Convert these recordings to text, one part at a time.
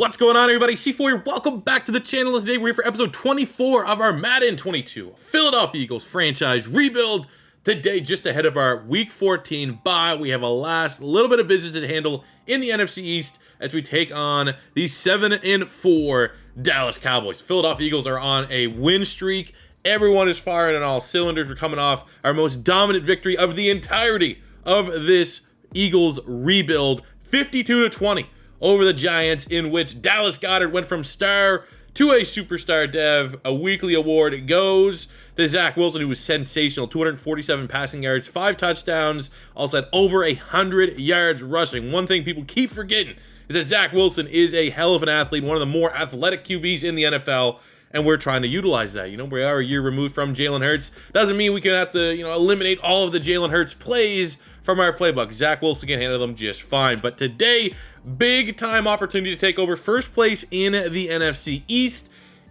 What's going on, everybody? C4 here. Welcome back to the channel. Today we're here for episode 24 of our Madden 22 Philadelphia Eagles franchise rebuild. Today, just ahead of our Week 14 bye, we have a last little bit of business to handle in the NFC East as we take on the 7-4 Dallas Cowboys. Philadelphia Eagles are on a win streak. Everyone is firing on all cylinders. We're coming off our most dominant victory of the entirety of this Eagles rebuild, 52-20. Over the Giants, in which Dallas Goedert went from star to a superstar dev. A weekly award goes to Zach Wilson, who was sensational. 247 passing yards, 5 touchdowns, also had over 100 yards rushing. One thing people keep forgetting is that Zach Wilson is a hell of an athlete, one of the more athletic QBs in the NFL, and we're trying to utilize that. You know, we are a year removed from Jalen Hurts. Doesn't mean we can have to, eliminate all of the Jalen Hurts plays from our playbook. Zach Wilson can handle them just fine. But today, big time opportunity to take over first place in the NFC East.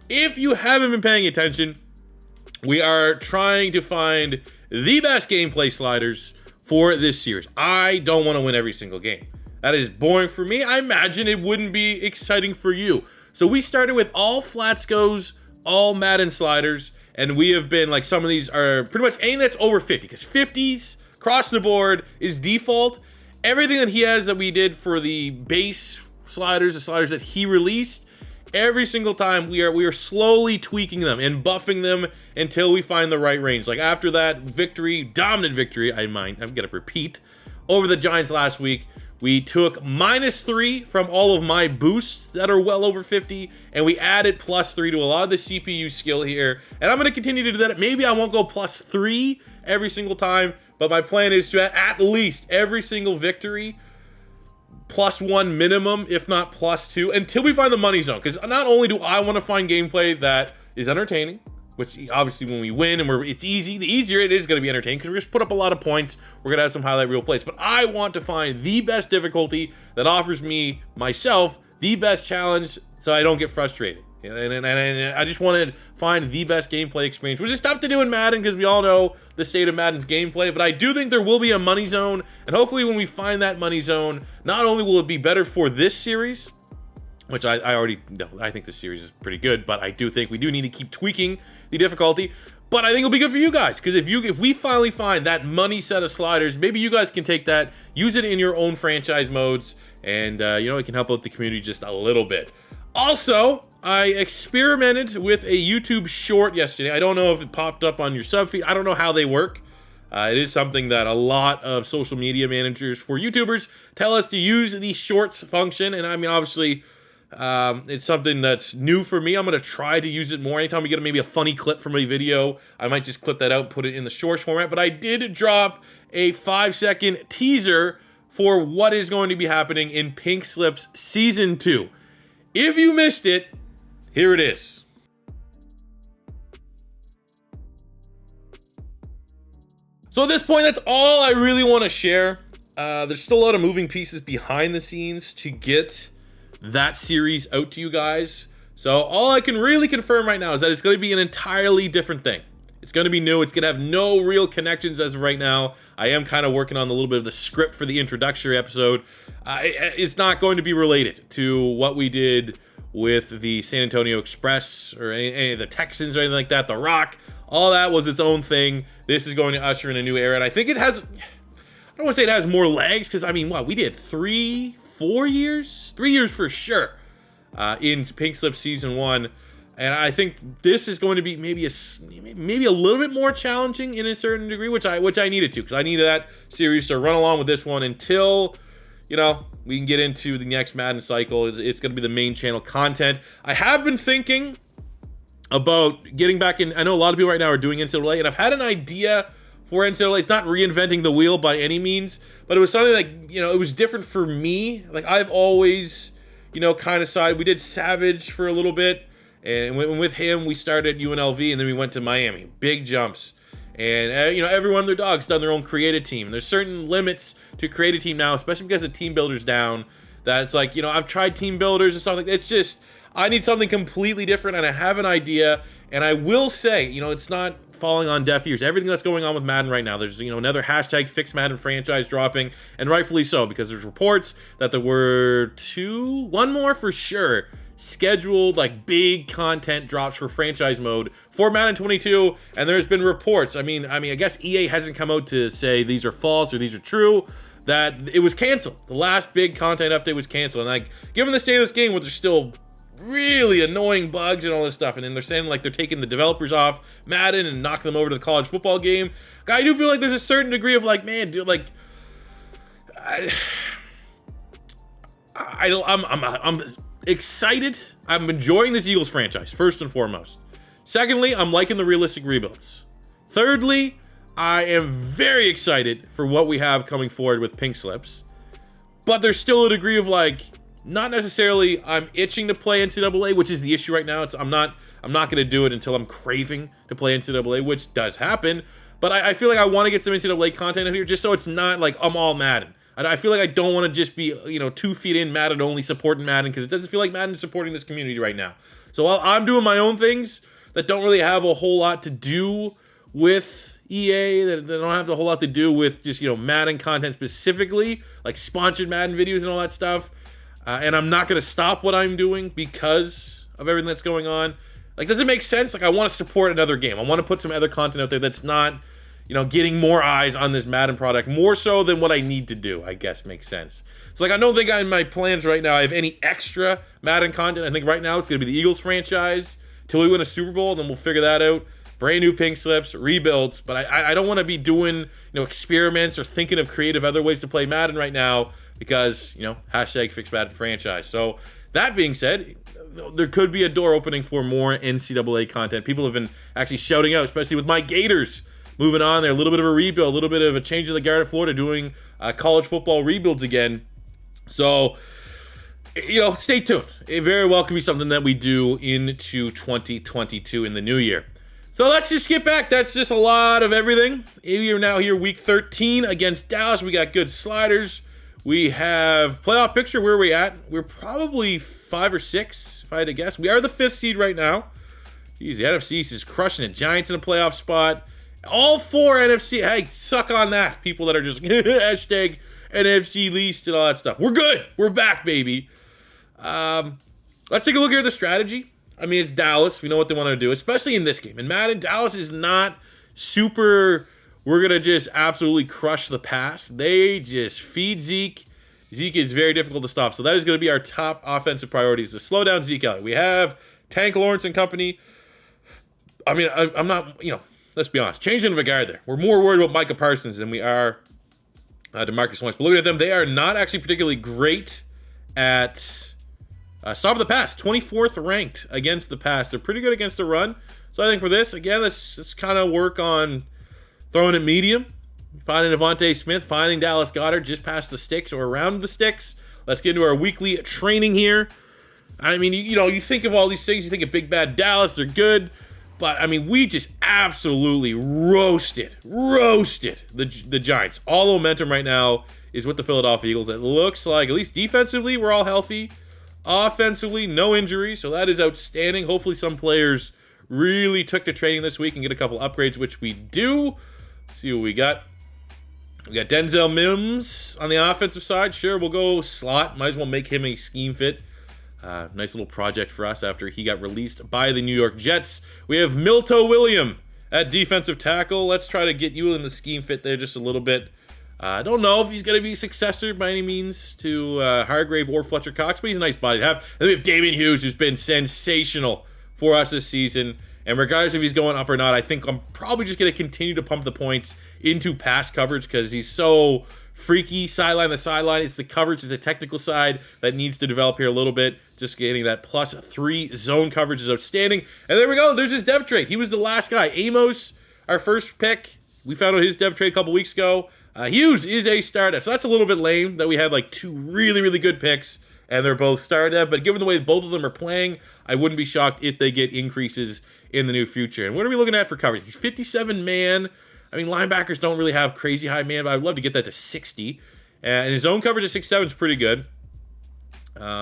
If you haven't been paying attention, we are trying to find the best gameplay sliders for this series. I don't want to win every single game. That is boring for me. I imagine it wouldn't be exciting for you. So we started with all Flatscos, all Madden sliders, and we have been like, some of these are pretty much anything that's over 50, because 50s across the board is default. Everything that he has that we did for the base sliders, the sliders that he released, every single time we are slowly tweaking them and buffing them until we find the right range. Like after that victory, dominant victory, I'm gonna repeat, over the Giants last week, we took -3 from all of my boosts that are well over 50, and we added +3 to a lot of the CPU skill here. And I'm gonna continue to do that. Maybe I won't go +3 every single time, but my plan is to at least every single victory +1 minimum, if not +2, until we find the money zone. Because not only do I want to find gameplay that is entertaining, which obviously when we win and it's easy, the easier it is going to be entertaining because we're just put up a lot of points. We're going to have some highlight reel plays. But I want to find the best difficulty that offers me, myself, the best challenge so I don't get frustrated. And I just want to find the best gameplay experience, which is tough to do in Madden because we all know the state of Madden's gameplay. But I do think there will be a money zone, and hopefully when we find that money zone, not only will it be better for this series, which I already know, I think this series is pretty good, but I do think we do need to keep tweaking the difficulty. But I think it'll be good for you guys, because if we finally find that money set of sliders, maybe you guys can take that, use it in your own franchise modes, and it can help out the community just a little bit. Also, I experimented with a YouTube short yesterday. I don't know if it popped up on your sub feed. I don't know how they work. It is something that a lot of social media managers for YouTubers tell us to use the shorts function. And I mean, obviously, it's something that's new for me. I'm going to try to use it more. Anytime we get maybe a funny clip from a video, I might just clip that out, put it in the shorts format. But I did drop a 5-second teaser for what is going to be happening in Pink Slips Season 2. If you missed it, here it is. So at this point, that's all I really want to share. There's still a lot of moving pieces behind the scenes to get that series out to you guys. So all I can really confirm right now is that it's going to be an entirely different thing. It's going to be new. It's going to have no real connections as of right now. I am kind of working on a little bit of the script for the introductory episode. It's not going to be related to what we did with the San Antonio Express or any of the Texans or anything like that. The Rock, all that was its own thing. This is going to usher in a new era. And I think it has, I don't want to say it has more legs, because I mean, what, we did 3 years for sure in Pink Slip Season 1. And I think this is going to be maybe a little bit more challenging in a certain degree, which I needed to, because I needed that series to run along with this one until, we can get into the next Madden cycle. It's going to be the main channel content. I have been thinking about getting back in. I know a lot of people right now are doing NCAA, and I've had an idea for NCAA. It's not reinventing the wheel by any means, but it was something like, it was different for me. Like I've always, kind of sided. We did Savage for a little bit. And with him, we started UNLV, and then we went to Miami. Big jumps. And, every one of their dogs done their own creative team. And there's certain limits to create a team now, especially because the team builder's down. That it's like, I've tried team builders and stuff like that. It's just, I need something completely different, and I have an idea. And I will say, it's not falling on deaf ears. Everything that's going on with Madden right now, there's another hashtag Fix Madden franchise dropping, and rightfully so, because there's reports that there were one more for sure, scheduled like big content drops for franchise mode for Madden 22, and there's been reports. I mean, I guess EA hasn't come out to say these are false or these are true, that it was canceled. The last big content update was canceled, and like, given the state of this game, where there's still really annoying bugs and all this stuff, and then they're saying like they're taking the developers off Madden and knock them over to the college football game. I do feel like there's a certain degree of like, man, dude, like, I'm excited. I'm enjoying this Eagles franchise, first and foremost. Secondly, I'm liking the realistic rebuilds. Thirdly, I am very excited for what we have coming forward with pink slips. But there's still a degree of like, not necessarily I'm itching to play NCAA, which is the issue right now. I'm not going to do it until I'm craving to play NCAA, which does happen. But I feel like I want to get some NCAA content in here just so it's not like I'm all Madden. I feel like I don't want to just be, 2 feet in Madden, only supporting Madden, because it doesn't feel like Madden is supporting this community right now. So while I'm doing my own things that don't really have a whole lot to do with EA, that don't have a whole lot to do with just, Madden content specifically, like sponsored Madden videos and all that stuff, and I'm not going to stop what I'm doing because of everything that's going on. Like, does it make sense? Like, I want to support another game. I want to put some other content out there that's not, getting more eyes on this Madden product, more so than what I need to do, I guess makes sense. So, like, I don't think in my plans right now I have any extra Madden content. I think right now it's going to be the Eagles franchise till we win a Super Bowl, then we'll figure that out. Brand new pink slips, rebuilds, but I don't want to be doing, experiments or thinking of creative other ways to play Madden right now because, hashtag Fix Madden franchise. So, that being said, there could be a door opening for more NCAA content. People have been actually shouting out, especially with my Gators moving on there, a little bit of a rebuild, a little bit of a change of the guard at Florida, doing college football rebuilds again. So, stay tuned. It very well could be something that we do into 2022 in the new year. So let's just get back. That's just a lot of everything. We are now here week 13 against Dallas. We got good sliders. We have playoff picture. Where are we at? We're probably 5 or 6, if I had to guess. We are the 5th seed right now. Jeez, the NFC East is crushing it. Giants in a playoff spot. All 4 NFC. Hey, suck on that. People that are just hashtag NFC least and all that stuff. We're good. We're back, baby. Let's take a look here at the strategy. I mean, it's Dallas. We know what they want to do, especially in this game. In Madden, Dallas is not super, we're going to just absolutely crush the pass. They just feed Zeke. Zeke is very difficult to stop. So that is going to be our top offensive priorities, to slow down Zeke Elliott. We have Tank Lawrence and company. I mean, I'm not, let's be honest. Changing of a guard there. We're more worried about Micah Parsons than we are DeMarcus Lawrence. But looking at them, they are not actually particularly great at stopping the pass. 24th ranked against the pass. They're pretty good against the run. So I think for this, again, let's kind of work on throwing it medium. Finding Devontae Smith, finding Dallas Goedert just past the sticks or around the sticks. Let's get into our weekly training here. I mean, you think of all these things. You think of Big Bad Dallas. They're good. But, I mean, we just absolutely roasted the Giants. All the momentum right now is with the Philadelphia Eagles. It looks like, at least defensively, we're all healthy. Offensively, no injuries, so that is outstanding. Hopefully some players really took to training this week and get a couple upgrades, which we do. Let's see what we got. We got Denzel Mims on the offensive side. Sure, we'll go slot. Might as well make him a scheme fit. Nice little project for us after he got released by the New York Jets. We have Milto William at defensive tackle. Let's try to get you in the scheme fit there just a little bit. I don't know if he's going to be a successor by any means to Hargrave or Fletcher Cox, but he's a nice body to have. And then we have Damian Hughes, who's been sensational for us this season. And regardless if he's going up or not, I think I'm probably just going to continue to pump the points into pass coverage because he's so freaky sideline to sideline. It's the coverage, it's the technical side that needs to develop here a little bit. Just getting that +3 zone coverage is outstanding. And there we go. There's his dev trade. He was the last guy. Amos, our first pick. We found out his dev trade a couple weeks ago. Hughes is a star dev. So that's a little bit lame that we had like 2 really, really good picks and they're both star dev. But given the way both of them are playing, I wouldn't be shocked if they get increases in the new future. And what are we looking at for coverage? He's 57 man. I mean, linebackers don't really have crazy high man, but I'd love to get that to 60. And his own coverage at 6'7" is pretty good.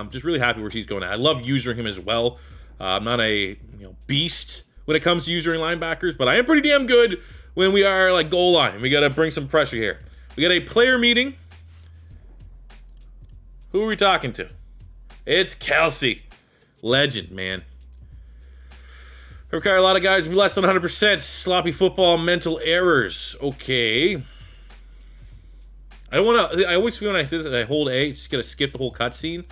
Just really happy where he's going at. I love using him as well. I'm not a beast when it comes to using linebackers, but I am pretty damn good when we are like goal line. We got to bring some pressure here. We got a player meeting. Who are we talking to? It's Kelsey. Legend, man. Require a lot of guys to be less than 100%. Sloppy football, mental errors. Okay. I don't want to. I always feel when I say this, I hold A, just gonna skip the whole cutscene.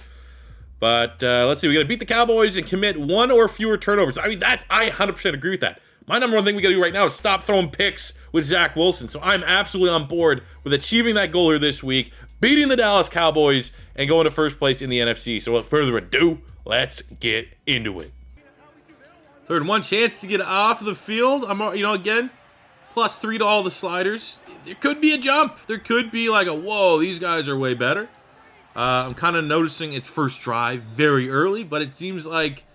But let's see. We gotta beat the Cowboys and commit 1 or fewer turnovers. I mean, I 100% agree with that. My number one thing we gotta do right now is stop throwing picks with Zach Wilson. So I'm absolutely on board with achieving that goal here this week, beating the Dallas Cowboys, and going to first place in the NFC. So without further ado, let's get into it. 3rd and 1, chance to get off the field. I'm, again, +3 to all the sliders. There could be a jump. There could be like a, whoa, these guys are way better. I'm kind of noticing it's first drive very early, but it seems like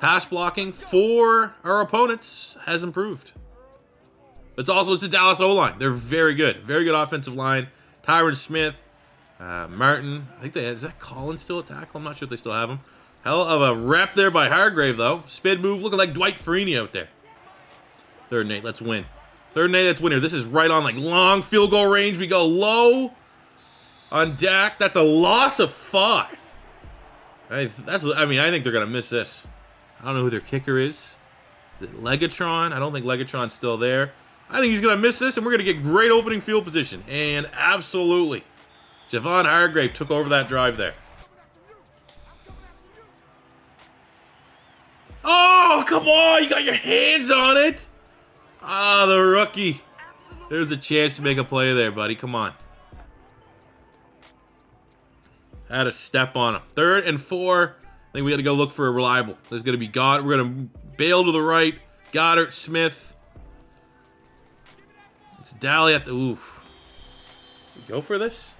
pass blocking for our opponents has improved. It's the Dallas O-line. They're very good. Very good offensive line. Tyron Smith, Martin. I think is that Collins still at tackle? I'm not sure if they still have him. Hell of a rep there by Hargrave, though. Spin move looking like Dwight Freeney out there. 3rd and 8, let's win. 3rd and 8, let's win here. This is right on like long field goal range. We go low on Dak. That's a loss of 5. I think they're going to miss this. I don't know who their kicker is. Is it Legatron? I don't think Legatron's still there. I think he's going to miss this, and we're going to get great opening field position. And absolutely, Javon Hargrave took over that drive there. Oh, come on. You got your hands on it. Ah, the rookie. There's a chance to make a play there, buddy. Come on. Had a step on him. 3rd and 4. I think we got to go look for a reliable. There's going to be Goddard. We're going to bail to the right. Goddard, Smith. It's Daly at the... Oof. We go for this?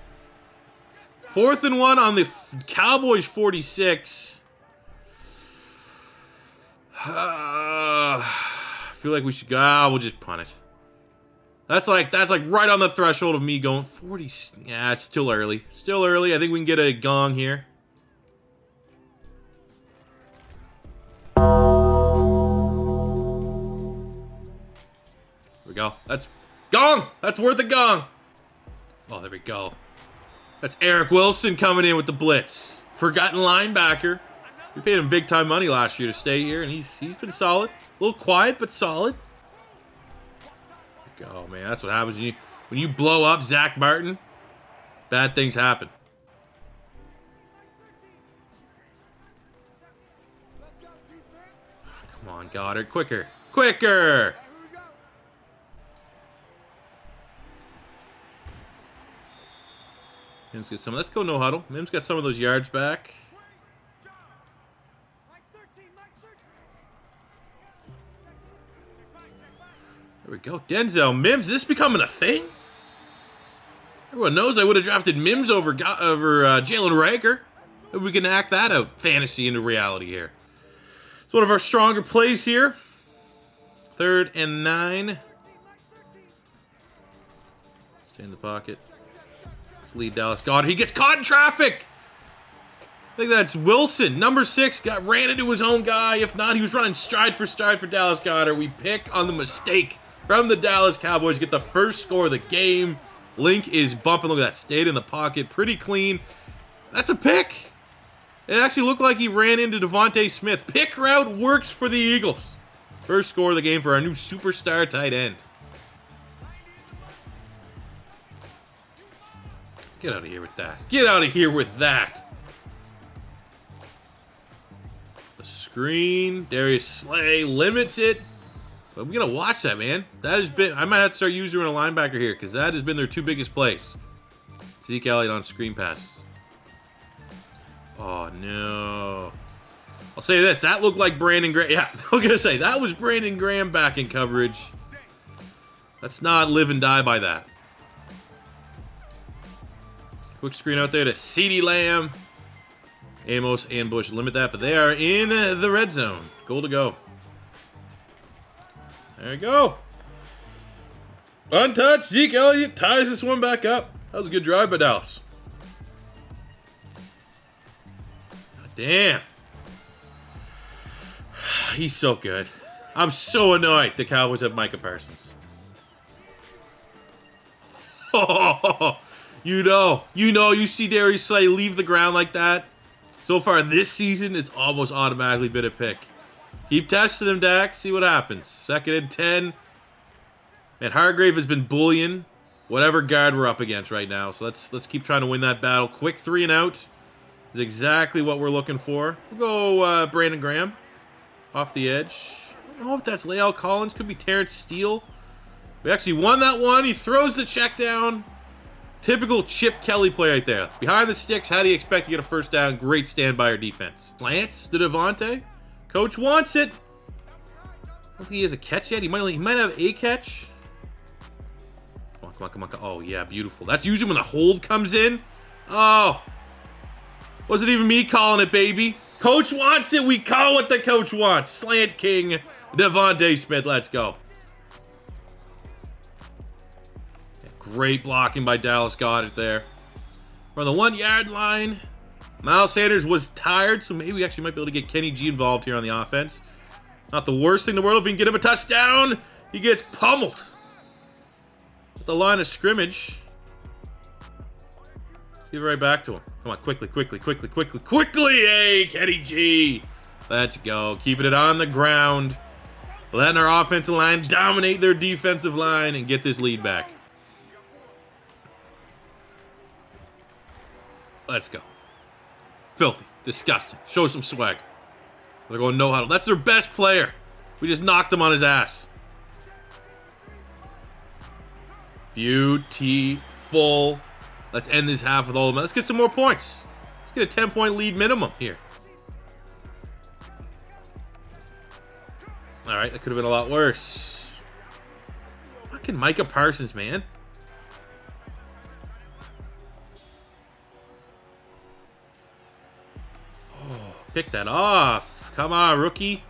4th and 1 on the Cowboys 46. I feel like we should go. We'll just punt it. That's like right on the threshold of me going 40. Yeah, it's still early. Still early. I think we can get a gong here. There we go. That's gong. That's worth a gong. Oh, there we go. That's Eric Wilson coming in with the blitz. Forgotten linebacker. We paid him big time money last year to stay here, and he's been solid. A little quiet, but solid. Go, man. That's what happens when you blow up Zach Martin. Bad things happen. Come on, Goddard. Quicker. Quicker! Mims get some. Let's go no huddle. Mims got some of those yards back. There we go. Denzel Mims. Is this becoming a thing? Everyone knows I would have drafted Mims over Jalen Reagor. Maybe we can act that out. Fantasy into reality here. It's one of our stronger plays here. 3rd and 9. Stay in the pocket. Let's lead Dallas Goddard. He gets caught in traffic. I think that's Wilson. Number 6 ran into his own guy. If not, he was running stride for Dallas Goddard. We pick on the mistake from the Dallas Cowboys. Get the first score of the game. Link is bumping. Look at that. Stayed in the pocket. Pretty clean. That's a pick. It actually looked like he ran into Devontae Smith. Pick route works for the Eagles. First score of the game for our new superstar tight end. Get out of here with that. Get out of here with that. The screen. Darius Slay limits it. But we're going to watch that, man. That has been... I might have to start using a linebacker here because that has been their 2 biggest plays. Zeke Elliott on screen passes. Oh, no. I'll say this. That looked like Brandon Graham. Yeah, I was going to say, that was Brandon Graham back in coverage. Let's not live and die by that. Quick screen out there to CeeDee Lamb. Amos and Bush limit that, but they are in the red zone. Goal to go. There we go. Untouched. Zeke Elliott ties this one back up. That was a good drive by Dallas. God damn. He's so good. I'm so annoyed the Cowboys have Micah Parsons. Oh, you see Darius Slay leave the ground like that. So far this season, it's almost automatically been a pick. Keep testing him, Dak. See what happens. 2nd and 10. And Hargrave has been bullying whatever guard we're up against right now. So let's keep trying to win that battle. Quick 3 and out is exactly what we're looking for. We'll go Brandon Graham off the edge. I don't know if that's Lael Collins. Could be Terrence Steele. We actually won that one. He throws the check down. Typical Chip Kelly play right there. Behind the sticks, how do you expect to get a first down? Great stand-by or defense. Lance to Devontae. Coach wants it. I don't think he has a catch yet. He might have a catch. Come on. Oh, yeah, beautiful. That's usually when the hold comes in. Oh. Wasn't even me calling it, baby. Coach wants it. We call what the coach wants. Slant King, Devontae Smith. Let's go. Great blocking by Dallas Goedert there. We're on the 1-yard line. Miles Sanders was tired, so maybe we actually might be able to get Kenny G involved here on the offense. Not the worst thing in the world if we can get him a touchdown. He gets pummeled at the line of scrimmage. Let's give it right back to him. Come on, quickly. Hey, Kenny G. Let's go. Keeping it on the ground. Letting our offensive line dominate their defensive line and get this lead back. Let's go. Filthy. Disgusting. Show some swag. They're going no huddle. That's their best player. We just knocked him on his ass. Beautiful. Let's end this half with all of them. Let's get some more points. Let's get a 10-point lead minimum here. All right, that could have been a lot worse. Fucking Micah Parsons, man. Pick that off. Come on, rookie.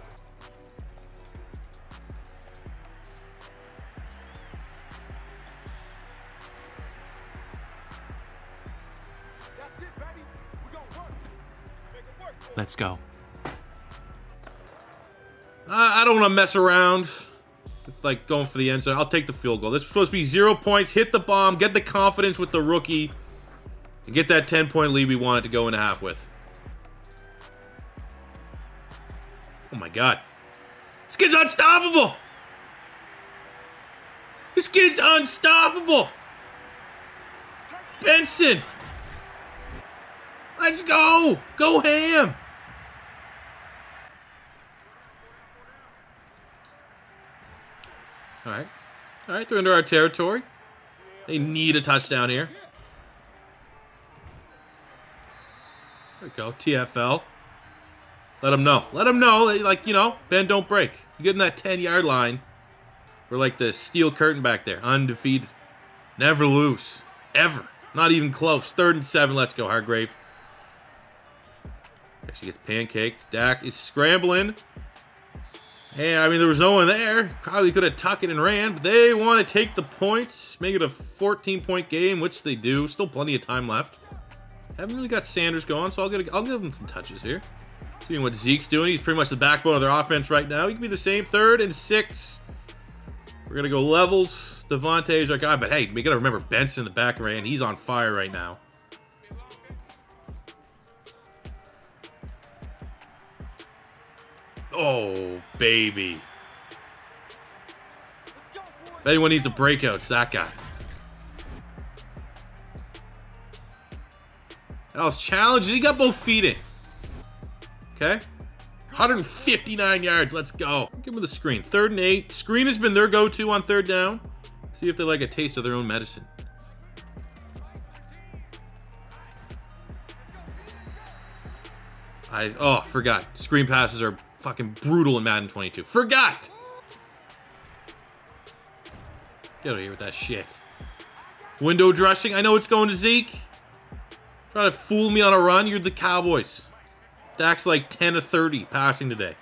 Let's go. I don't want to mess around with, like, going for the end zone. I'll take the field goal. This is supposed to be 0 points. Hit the bomb. Get the confidence with the rookie. And get that 10-point lead we wanted to go into half with. Oh my god. This kid's unstoppable! This kid's unstoppable! Benson! Let's go! Go ham! Alright. Alright, they're into our territory. They need a touchdown here. There we go, TFL. Let them know. Let them know. Like, you know, bend, don't break. You get in that 10-yard line. We're like the steel curtain back there. Undefeated. Never lose. Ever. Not even close. 3rd and 7. Let's go, Hargrave. Actually gets pancaked. Dak is scrambling. And, I mean, there was no one there. Probably could have tucked it and ran. But they want to take the points. Make it a 14-point game, which they do. Still plenty of time left. Haven't really got Sanders going, so I'll give him some touches here. Seeing what Zeke's doing. He's pretty much the backbone of their offense right now. He can be the same. 3rd and 6. We're going to go levels. Devontae is our guy. But, hey, we got to remember Benson in the back end. He's on fire right now. Oh, baby. If anyone needs a breakout, it's that guy. That was challenging. He got both feet in. Okay. 159 yards. Let's go. Give him the screen. 3rd and 8. Screen has been their go-to on 3rd down. See if they like a taste of their own medicine. Forgot. Screen passes are fucking brutal in Madden 22. Forgot! Get out of here with that shit. Window dressing. I know it's going to Zeke. Trying to fool me on a run. You're the Cowboys. Dak's like 10 of 30 passing today.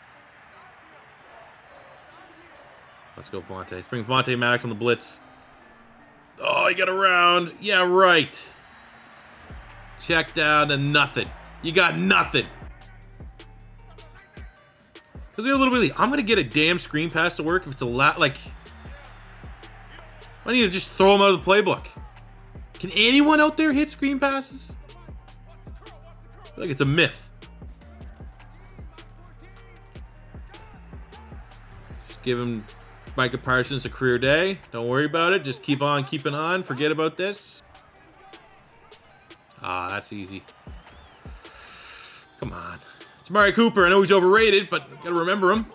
Let's go, Vontae. Let's bring Vontae Maddox on the blitz. Oh, he got around. Yeah, right. Check down to nothing. You got nothing. Because we have a little bit of, I'm going to get a damn screen pass to work if it's a lot, like, I need to just throw them out of the playbook. Can anyone out there hit screen passes? I feel like it's a myth. Just give him Micah Parsons a career day. Don't worry about it. Just keep on keeping on. Forget about this. Ah, that's easy. Come on. It's Amari Cooper. I know he's overrated, but gotta remember him.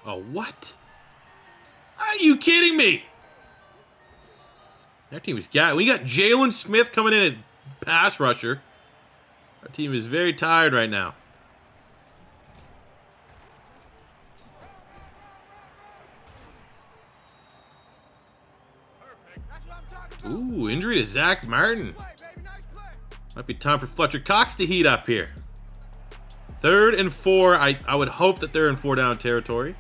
Oh, what? Are you kidding me? Our team is got. We got Jalen Smith coming in at pass rusher. Our team is very tired right now. Ooh, injury to Zach Martin. Might be time for Fletcher Cox to heat up here. 3rd and 4. I would hope that they're in 4-down territory.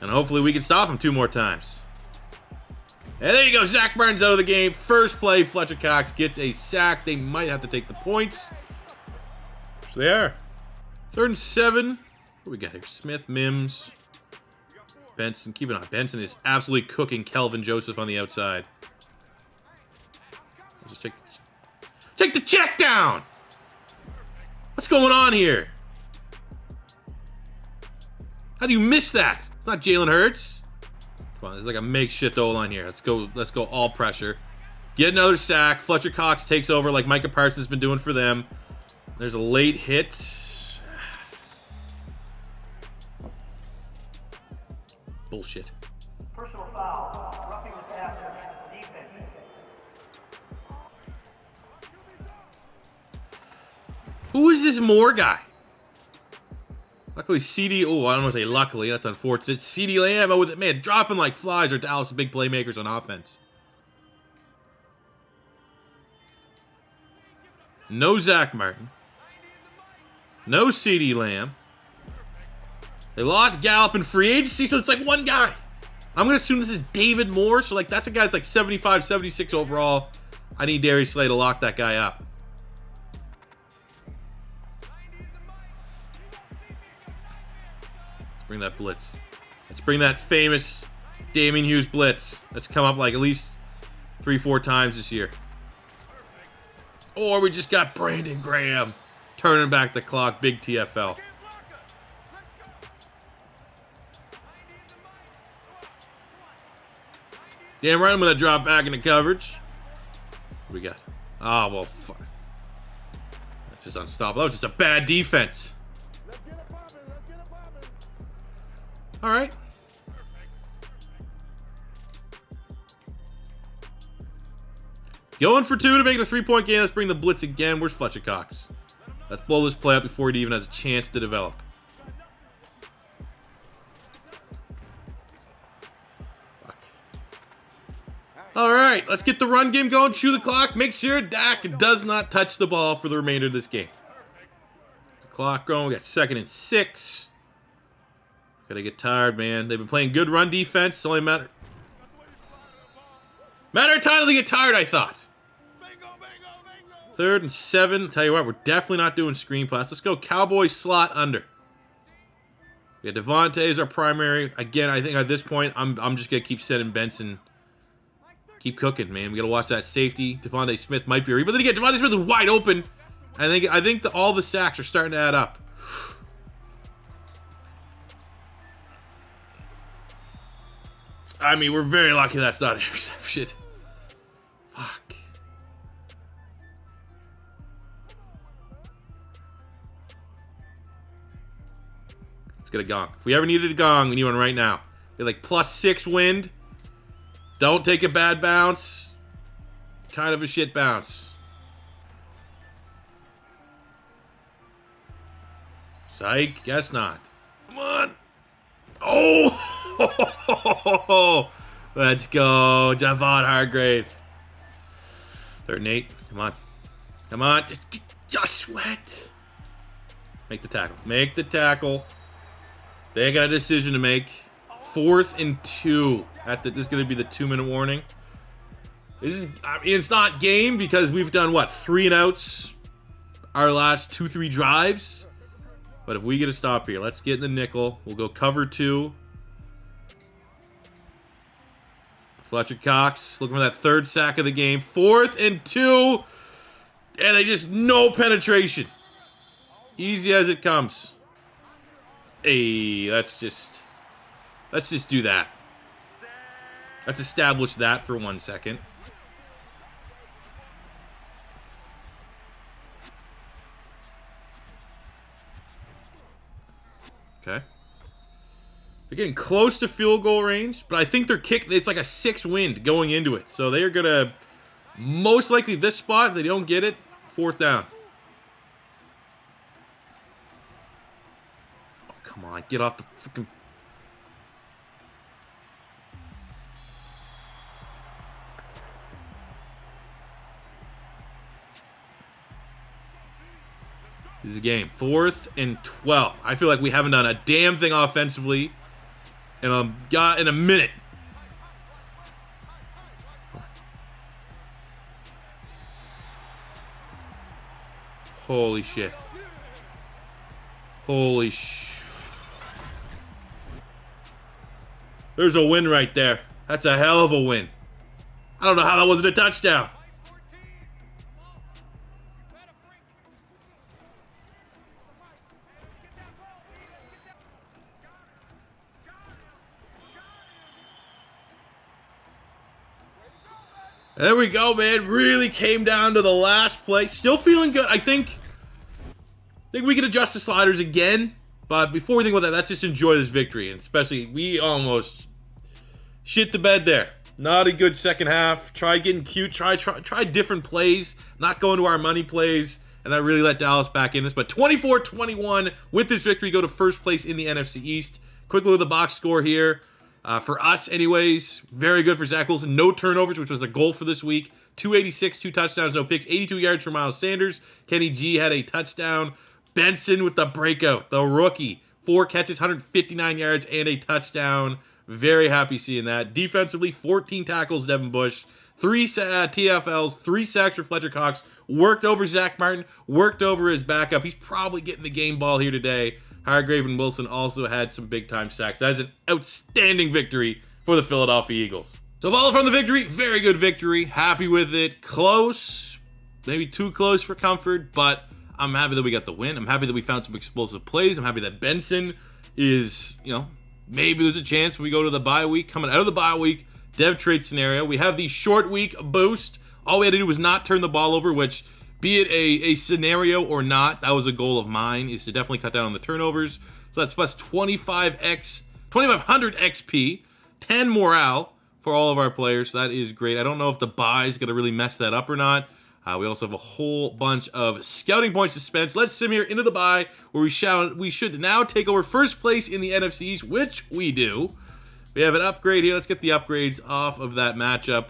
And hopefully we can stop him 2 more times. And there you go. Zach Martin's out of the game. First play, Fletcher Cox gets a sack. They might have to take the points. So they are. 3rd and 7. What do we got here? Smith, Mims, Benson. Keep it on. Benson is absolutely cooking Kelvin Joseph on the outside. Just take the check down. What's going on here? How do you miss that? It's not Jalen Hurts. Come on, there's like a makeshift O-line here. Let's go all pressure. Get another sack. Fletcher Cox takes over like Micah Parsons has been doing for them. There's a late hit. Bullshit. Personal foul. Roughing the passer. Defense. Who is this Moore guy? Luckily, CD. Oh, I don't want to say luckily. That's unfortunate. CD Lamb with it, man, dropping like flies. Are Dallas big playmakers on offense? No Zach Martin. No CD Lamb. They lost Gallup in free agency, so it's like one guy. I'm going to assume this is David Moore. So, like, that's a guy that's like 75, 76 overall. I need Darius Slay to lock that guy up. Let's bring that blitz. Let's bring that famous Damian Hughes blitz. That's come up like at least 3-4 times this year. Or we just got Brandon Graham turning back the clock. Big TFL. Damn right I'm going to drop back into coverage. What we got? Oh, well, fuck. That's just unstoppable. That was just a bad defense. All right. Going for 2 to make it a 3-point game. Let's bring the blitz again. Where's Fletcher Cox? Let's blow this play up before it even has a chance to develop. Fuck. All right, let's get the run game going. Chew the clock. Make sure Dak does not touch the ball for the remainder of this game. The clock going. We got 2nd and 6. Gotta get tired, man. They've been playing good run defense. It's only a matter of time to get tired, I thought. 3rd and 7. Tell you what, we're definitely not doing screen pass. Let's go Cowboys slot under. We got Devontae as our primary. Again, I think at this point, I'm just gonna keep sending Benson. Keep cooking, man. We gotta watch that safety. Devontae Smith might be, but then again, Devontae Smith is wide open. I think all the sacks are starting to add up. I mean, we're very lucky that's not interception. Fuck. Let's get a gong. If we ever needed a gong, we need one right now. We're like +6 wind. Don't take a bad bounce. Kind of a shit bounce. Psych, guess not. Come on. Oh! Let's go, Javon Hargrave. 3rd and 8. Come on. Come on. Just sweat. Make the tackle. Make the tackle. They got a decision to make. 4th and 2. This is going to be the 2-minute warning. This is, I mean, it's not game because we've done, what, 3 and outs our last 2-3 drives? But if we get a stop here, let's get in the nickel. We'll go cover 2. Fletcher Cox looking for that 3rd sack of the game. 4th and 2. And they just no penetration. Easy as it comes. Hey, let's just do that. Let's establish that for 1 second. Okay. They're getting close to field goal range, but I think their kick, it's like a 6 wind going into it. So they are going to, most likely this spot, if they don't get it, 4th down. Oh, come on, get off the freaking... This is a game. 4th and 12. I feel like we haven't done a damn thing offensively in a minute. Holy shit. Holy sh... There's a win right there. That's a hell of a win. I don't know how that wasn't a touchdown. There we go, man. Really came down to the last play. Still feeling good. I think we can adjust the sliders again. But before we think about that, let's just enjoy this victory. And especially, we almost shit the bed there. Not a good second half. Try getting cute. Try different plays. Not going to our money plays. And that really let Dallas back in this. But 24-21 with this victory, go to first place in the NFC East. Quick look at the box score here. For us, anyways, very good for Zach Wilson. No turnovers, which was a goal for this week. 286, 2 touchdowns, no picks. 82 yards for Miles Sanders. Kenny G had a touchdown. Benson with the breakout, the rookie. 4 catches, 159 yards, and a touchdown. Very happy seeing that. Defensively, 14 tackles, Devin Bush. 3 TFLs, 3 sacks for Fletcher Cox. Worked over Zach Martin. Worked over his backup. He's probably getting the game ball here today. Hargrave and Wilson also had some big-time sacks. That is an outstanding victory for the Philadelphia Eagles. So follow from the victory. Very good victory. Happy with it. Close. Maybe too close for comfort, but I'm happy that we got the win. I'm happy that we found some explosive plays. I'm happy that Benson is, maybe there's a chance when we go to the bye week. Coming out of the bye week, dev trade scenario. We have the short week boost. All we had to do was not turn the ball over, which... be it a scenario or not, that was a goal of mine, is to definitely cut down on the turnovers. So that's plus 2,500 XP, 10 morale for all of our players. So that is great. I don't know if the bye is going to really mess that up or not. We also have a whole bunch of scouting points to spend. So let's sim here into the bye, where we should now take over first place in the NFC East, which we do. We have an upgrade here. Let's get the upgrades off of that matchup.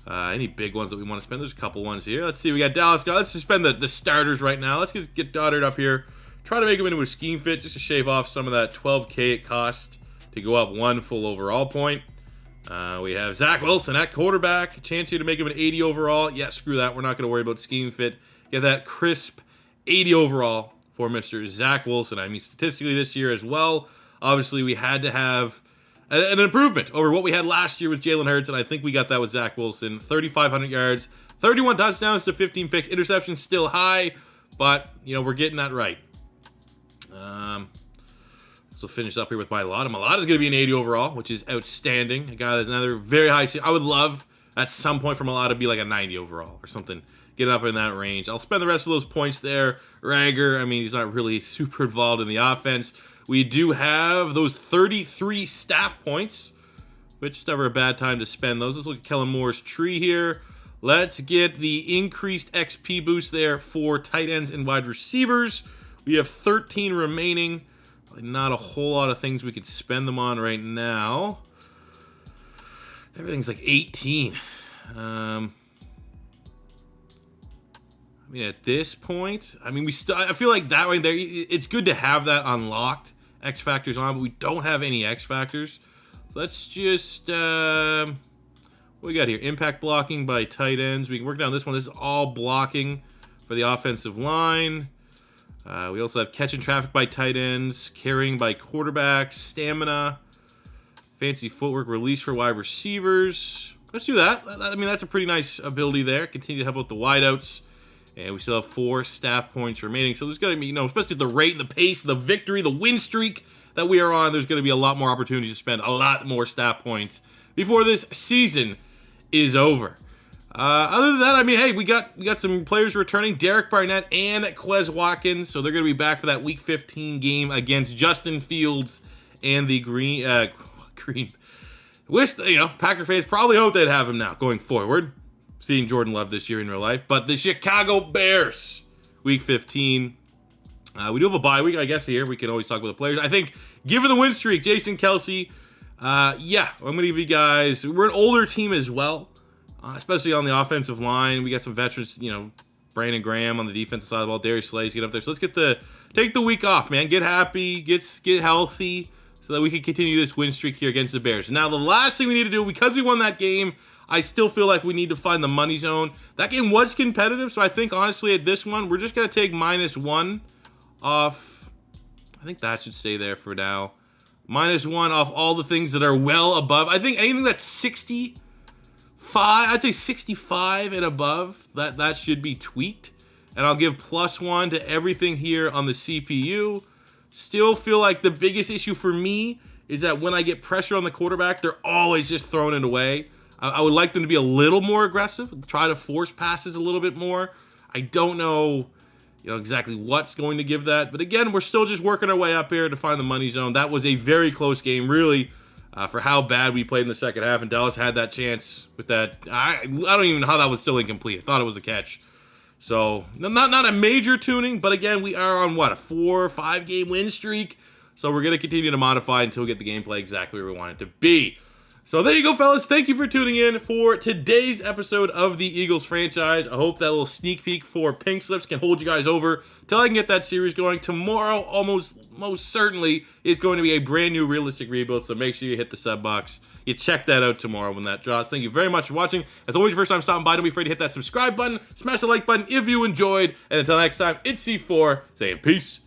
Any big ones that we want to spend? There's a couple ones here. Let's see. We got Dallas. Let's just spend the starters right now. Let's get Goddard up here. Try to make him into a scheme fit just to shave off some of that 12K it cost to go up 1 full overall point. We have Zach Wilson at quarterback. A chance here to make him an 80 overall. Yeah, screw that. We're not going to worry about scheme fit. Get that crisp 80 overall for Mr. Zach Wilson. I mean, statistically this year as well, obviously we had to have an improvement over what we had last year with Jalen Hurts, and I think we got that with Zach Wilson. 3,500 yards, 31 touchdowns to 15 picks. Interceptions still high, but, we're getting that right. So finish up here with Mailata. Mailata is going to be an 80 overall, which is outstanding. A guy that's another very high... I would love, at some point, for Mailata to be like a 90 overall or something. Get up in that range. I'll spend the rest of those points there. Reagor, he's not really super involved in the offense. We do have those 33 staff points, which is never a bad time to spend those. Let's look at Kellen Moore's tree here. Let's get the increased XP boost there for tight ends and wide receivers. We have 13 remaining. Not a whole lot of things we could spend them on right now. Everything's like 18. At this point, I feel like that way there, it's good to have that unlocked. X factors on, but we don't have any X factors. So let's just what we got here? Impact blocking by tight ends. We can work down this one. This is all blocking for the offensive line. We also have catching traffic by tight ends, carrying by quarterbacks, stamina, fancy footwork, release for wide receivers. Let's do that. I mean, that's a pretty nice ability there. Continue to help out the wideouts. And we still have 4 staff points remaining. So there's going to be, especially the rate and the pace, the victory, the win streak that we are on, there's going to be a lot more opportunities to spend a lot more staff points before this season is over. Other than that, I mean, hey, we got some players returning, Derek Barnett and Quez Watkins, so they're going to be back for that Week 15 game against Justin Fields and the Green. Wish, Packer fans probably hope they'd have him now going forward, seeing Jordan Love this year in real life. But the Chicago Bears, Week 15. We do have a bye week, I guess, here. We can always talk about the players. I think, given the win streak, Jason Kelsey, I'm going to give you guys, we're an older team as well. Especially on the offensive line. We got some veterans, Brandon Graham on the defensive side of the ball, Darius Slay's get up there. So let's take the week off, man. Get happy, get healthy, so that we can continue this win streak here against the Bears. Now, the last thing we need to do, because we won that game, I still feel like we need to find the money zone. That game was competitive, so I think, honestly, at this one, we're just going to take -1 off. I think that should stay there for now. -1 off all the things that are well above. I think anything that's 65, I'd say 65 and above, that should be tweaked. And I'll give +1 to everything here on the CPU. Still feel like the biggest issue for me is that when I get pressure on the quarterback, they're always just throwing it away. I would like them to be a little more aggressive, try to force passes a little bit more. I don't know, exactly what's going to give that. But again, we're still just working our way up here to find the money zone. That was a very close game, really. For how bad we played in the second half, and Dallas had that chance with that. I don't even know how that was still incomplete. I thought it was a catch. So, not a major tuning, but again, we are on, a 4 or 5 game win streak. So we're going to continue to modify until we get the gameplay exactly where we want it to be. So there you go, fellas. Thank you for tuning in for today's episode of the Eagles franchise. I hope that little sneak peek for Pink Slips can hold you guys over till I can get that series going. Tomorrow, most certainly, is going to be a brand new realistic rebuild, so make sure you hit the sub box. You check that out tomorrow when that drops. Thank you very much for watching. As always, your first time stopping by, don't be afraid to hit that subscribe button, smash the like button if you enjoyed, and until next time, it's C4 saying peace